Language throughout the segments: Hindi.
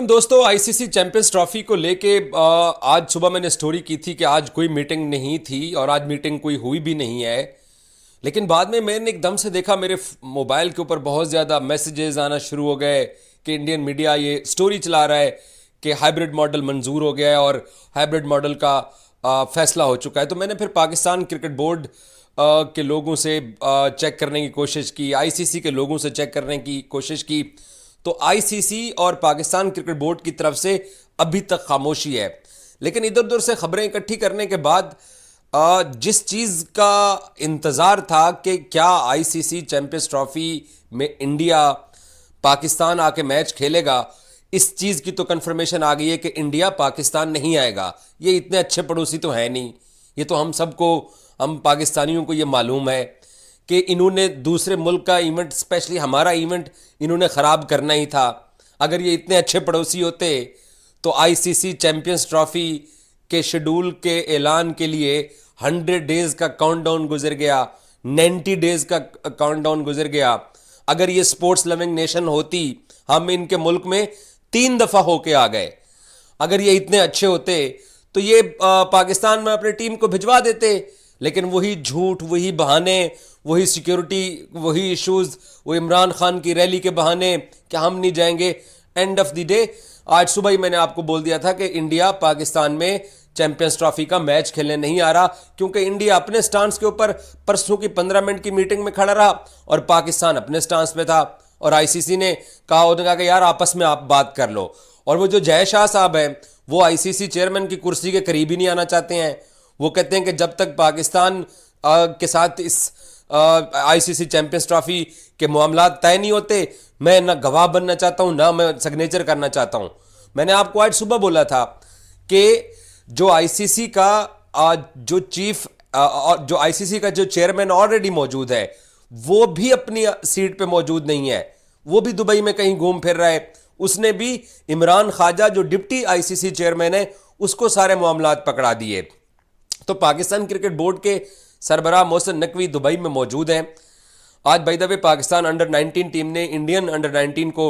वालेकुम दोस्तों। आईसीसी चैंपियंस ट्रॉफी को लेके आज सुबह मैंने स्टोरी की थी कि आज कोई मीटिंग नहीं थी और आज मीटिंग कोई हुई भी नहीं है। लेकिन बाद में मैंने एकदम से देखा मेरे मोबाइल के ऊपर बहुत ज़्यादा मैसेजेस आना शुरू हो गए कि इंडियन मीडिया ये स्टोरी चला रहा है कि हाइब्रिड मॉडल मंजूर हो गया है और हाइब्रिड मॉडल का फैसला हो चुका है। तो मैंने फिर पाकिस्तान क्रिकेट बोर्ड के लोगों से चेक करने की कोशिश की, आईसीसी के लोगों से चेक करने की कोशिश की। तो आईसीसी और पाकिस्तान क्रिकेट बोर्ड की तरफ से अभी तक खामोशी है। लेकिन इधर उधर से खबरें इकट्ठी करने के बाद जिस चीज़ का इंतज़ार था कि क्या आईसीसी चैंपियंस ट्रॉफी में इंडिया पाकिस्तान आके मैच खेलेगा, इस चीज़ की तो कंफर्मेशन आ गई है कि इंडिया पाकिस्तान नहीं आएगा। ये इतने अच्छे पड़ोसी तो हैं नहीं, ये तो हम सबको, हम पाकिस्तानियों को ये मालूम है कि इन्होंने दूसरे मुल्क का इवेंट, स्पेशली हमारा इवेंट, इन्होंने ख़राब करना ही था। अगर ये इतने अच्छे पड़ोसी होते तो आईसीसी चैंपियंस ट्रॉफी के शेड्यूल के ऐलान के लिए 100 डेज़ का काउंटडाउन गुजर गया, 90 डेज़ का काउंटडाउन गुजर गया। अगर ये स्पोर्ट्स लविंग नेशन होती, हम इनके मुल्क में 3 दफ़ा होके आ गए। अगर ये इतने अच्छे होते तो ये पाकिस्तान में अपनी टीम को भिजवा देते। लेकिन वही झूठ, वही बहाने, वही सिक्योरिटी, वही इश्यूज, वो इमरान खान की रैली के बहाने कि हम नहीं जाएंगे। एंड ऑफ द डे आज सुबह ही मैंने आपको बोल दिया था कि इंडिया पाकिस्तान में चैंपियंस ट्रॉफी का मैच खेलने नहीं आ रहा, क्योंकि इंडिया अपने स्टांस के ऊपर परसों की 15 मिनट की मीटिंग में खड़ा रहा और पाकिस्तान अपने स्टांस पे था। और आईसीसी ने कहा, उन्होंने कहा कि यार आपस में आप बात कर लो। और वो जो जय शाह साहब हैं वो आईसीसी चेयरमैन की कुर्सी के करीब ही नहीं आना चाहते हैं। वो कहते हैं कि जब तक पाकिस्तान के साथ इस आईसीसी चैंपियंस ट्रॉफी के मामला तय नहीं होते, मैं ना गवाह बनना चाहता हूं, ना मैं सिग्नेचर करना चाहता हूं। मैंने आपको आज सुबह बोला था कि जो आईसीसी का जो चीफ जो आईसीसी का जो चेयरमैन ऑलरेडी मौजूद है वो भी अपनी सीट पे मौजूद नहीं है, वो भी दुबई में कहीं घूम फिर रहा है। उसने भी इमरान ख्वाजा जो डिप्टी आईसीसी चेयरमैन है उसको सारे मामलात पकड़ा दिए। तो पाकिस्तान क्रिकेट बोर्ड के सरबराह मोहसिन नकवी दुबई में मौजूद हैं। आज by the way Pakistan under 19 team ने इंडियन अंडर 19 को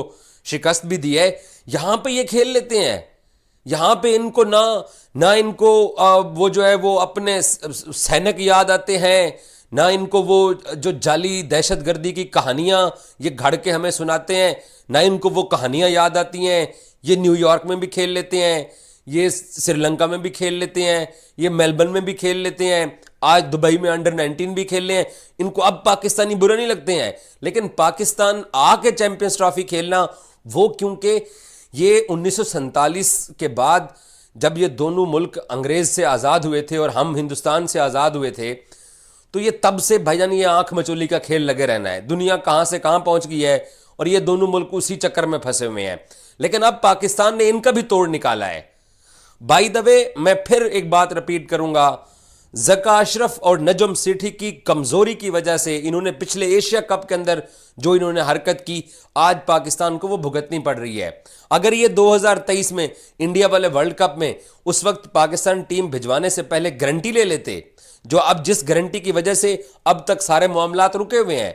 शिकस्त भी दी है। यहां पे ये खेल लेते हैं, यहां पे इनको ना इनको वो जो है वो अपने सैनिक याद आते हैं, ना इनको वो जो जाली दहशतगर्दी की कहानियां ये घड़ के हमें सुनाते हैं, ना इनको वो कहानियां याद आती हैं। ये न्यूयॉर्क में भी खेल लेते हैं, ये श्रीलंका में भी खेल लेते हैं, ये मेलबर्न में भी खेल लेते हैं, आज दुबई में अंडर 19 भी खेल रहे हैं। इनको अब पाकिस्तानी बुरे नहीं लगते हैं। लेकिन पाकिस्तान आके चैंपियंस ट्रॉफी खेलना, वो क्योंकि ये 1947 के बाद जब ये दोनों मुल्क अंग्रेज से आज़ाद हुए थे और हम हिंदुस्तान से आज़ाद हुए थे, तो ये तब से भाईजान ये आंख मचोली का खेल लगे रहना है। दुनिया कहाँ से कहाँ पहुँच गई है और ये दोनों मुल्क उसी चक्कर में फंसे हुए हैं। लेकिन अब पाकिस्तान ने इनका भी तोड़ निकाला है। बाय द वे मैं फिर एक बात रिपीट करूंगा, ज़का अशरफ और नजम सेठी की कमजोरी की वजह से इन्होंने पिछले एशिया कप के अंदर जो इन्होंने हरकत की, आज पाकिस्तान को वो भुगतनी पड़ रही है। अगर ये 2023 में इंडिया वाले वर्ल्ड कप में उस वक्त पाकिस्तान टीम भिजवाने से पहले गारंटी ले लेते, जो अब जिस गारंटी की वजह से अब तक सारे मामलात रुके हुए हैं,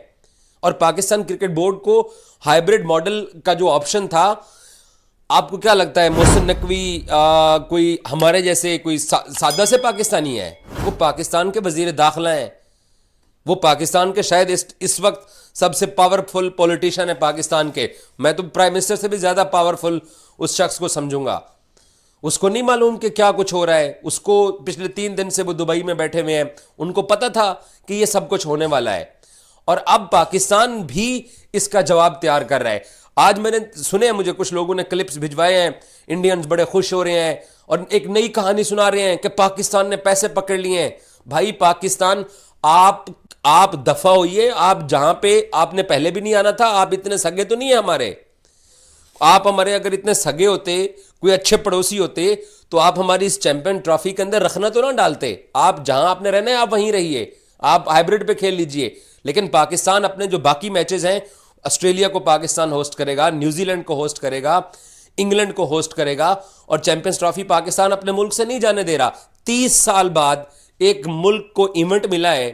और पाकिस्तान क्रिकेट बोर्ड को हाइब्रिड मॉडल का जो ऑप्शन था, आपको क्या लगता है मोहसिन नकवी कोई हमारे जैसे कोई सादा से पाकिस्तानी है? वो पाकिस्तान के वजीर दाखिला हैं, वो पाकिस्तान के शायद इस वक्त सबसे पावरफुल पॉलिटिशियन है पाकिस्तान के। मैं तो प्राइम मिनिस्टर से भी ज़्यादा पावरफुल उस शख्स को समझूंगा। उसको नहीं मालूम कि क्या कुछ हो रहा है। उसको पिछले 3 दिन से वो दुबई में बैठे हुए हैं, उनको पता था कि ये सब कुछ होने वाला है। और अब पाकिस्तान भी इसका जवाब तैयार कर रहा है। आज मैंने सुने हैं, मुझे कुछ लोगों ने क्लिप्स भिजवाए हैं, इंडियंस बड़े खुश हो रहे हैं और एक नई कहानी सुना रहे हैं कि पाकिस्तान ने पैसे पकड़ लिए हैं। भाई पाकिस्तान, आप दफा होइए। आप जहां पे आपने पहले भी नहीं आना था, आप इतने सगे तो नहीं है हमारे। आप हमारे अगर इतने सगे होते, कोई अच्छे पड़ोसी होते, तो आप हमारी इस चैंपियन ट्रॉफी के अंदर रखना तो ना डालते। आप जहां आपने रहना है आप वहीं रहिए, आप हाइब्रिड पे खेल लीजिए। लेकिन पाकिस्तान अपने जो बाकी मैचेस हैं, ऑस्ट्रेलिया को पाकिस्तान होस्ट करेगा, न्यूजीलैंड को होस्ट करेगा, इंग्लैंड को होस्ट करेगा, और चैंपियंस ट्रॉफी पाकिस्तान अपने मुल्क से नहीं जाने दे रहा। 30 साल बाद एक मुल्क को इवेंट मिला है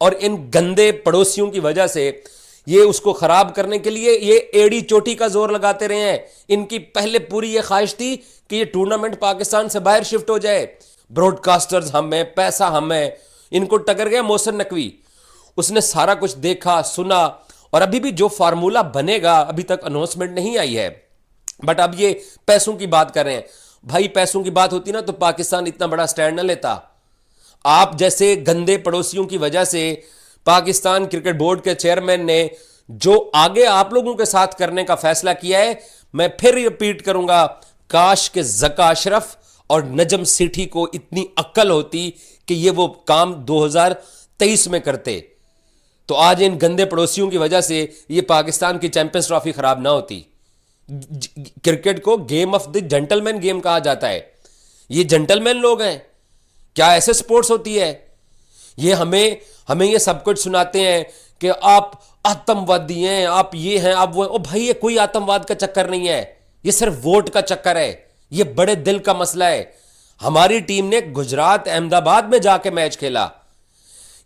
और इन गंदे पड़ोसियों की वजह से ये उसको खराब करने के लिए ये एड़ी चोटी का जोर लगाते रहे हैं। इनकी पहले पूरी ये ख्वाहिश थी कि ये टूर्नामेंट पाकिस्तान से बाहर शिफ्ट हो जाए। ब्रॉडकास्टर्स हम हैं, पैसा हम है। इनको टकर गया मोहसिन नकवी, उसने सारा कुछ देखा सुना, और अभी भी जो फार्मूला बनेगा अभी तक अनाउंसमेंट नहीं आई है। बट अब ये पैसों की बात कर रहे हैं। भाई पैसों की बात होती ना तो पाकिस्तान इतना बड़ा स्टैंड ना लेता। आप जैसे गंदे पड़ोसियों की वजह से पाकिस्तान क्रिकेट बोर्ड के चेयरमैन ने जो आगे आप लोगों के साथ करने का फैसला किया है, मैं फिर रिपीट करूंगा, काश के ज़का अशरफ और नजम सेठी को इतनी अक्ल होती कि ये वो काम 2023 में करते, तो आज इन गंदे पड़ोसियों की वजह से ये पाकिस्तान की चैंपियंस ट्रॉफी खराब ना होती। क्रिकेट को game of the gentleman game कहा जाता है। ये जेंटलमैन लोग हैं क्या? ऐसे स्पोर्ट्स होती है? ये हमें ये सब कुछ सुनाते हैं कि आप आतंकवादी हैं, आप ये हैं, आप वो। ओ भाई, ये कोई आतंकवाद का चक्कर नहीं है, ये सिर्फ वोट का चक्कर है। ये बड़े दिल का मसला है। हमारी टीम ने गुजरात अहमदाबाद में जाके मैच खेला।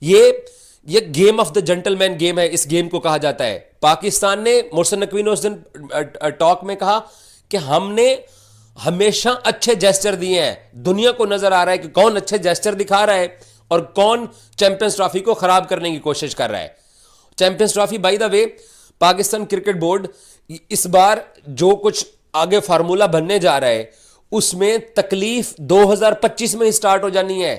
ये game of the gentleman game है, इस गेम को कहा जाता है। पाकिस्तान ने, मोहसिन नकवी ने उस दिन टॉक में कहा कि हमने हमेशा अच्छे जेस्चर दिए हैं। दुनिया को नजर आ रहा है कि कौन अच्छे जेस्चर दिखा रहा है और कौन चैंपियंस ट्रॉफी को खराब करने की कोशिश कर रहा है। Champions trophy, by the way, Pakistan cricket board इस बार जो कुछ आगे फार्मूला बनने जा रहा है उसमें तकलीफ 2025 में ही स्टार्ट हो जानी है।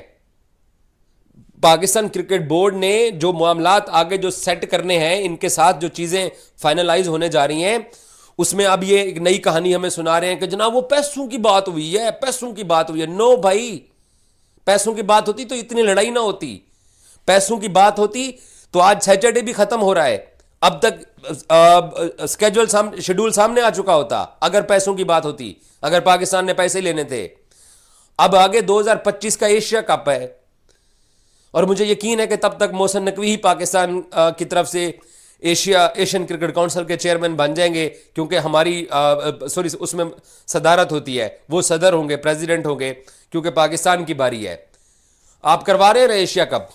पाकिस्तान क्रिकेट बोर्ड ने जो मामलात आगे जो सेट करने हैं, इनके साथ जो चीजें फाइनलाइज होने जा रही हैं, उसमें अब ये एक नई कहानी हमें सुना रहे हैं कि जनाब वो पैसों की बात हुई है, पैसों की बात हुई है। नो भाई, पैसों की बात होती तो इतनी लड़ाई ना होती। पैसों की बात होती तो आज सैटरडे भी खत्म हो रहा है, अब तक शेड्यूल सामने आ चुका होता। अगर पैसों की बात होती, अगर पाकिस्तान ने पैसे लेने थे। अब आगे 2025 का एशिया कप है और मुझे यकीन है कि तब तक मोहसिन नकवी ही पाकिस्तान की तरफ से एशियन क्रिकेट काउंसिल के चेयरमैन बन जाएंगे, क्योंकि हमारी उसमें सदारत होती है। वो सदर होंगे, प्रेसिडेंट होंगे, क्योंकि पाकिस्तान की बारी है। आप करवा रहे हैं एशिया कप?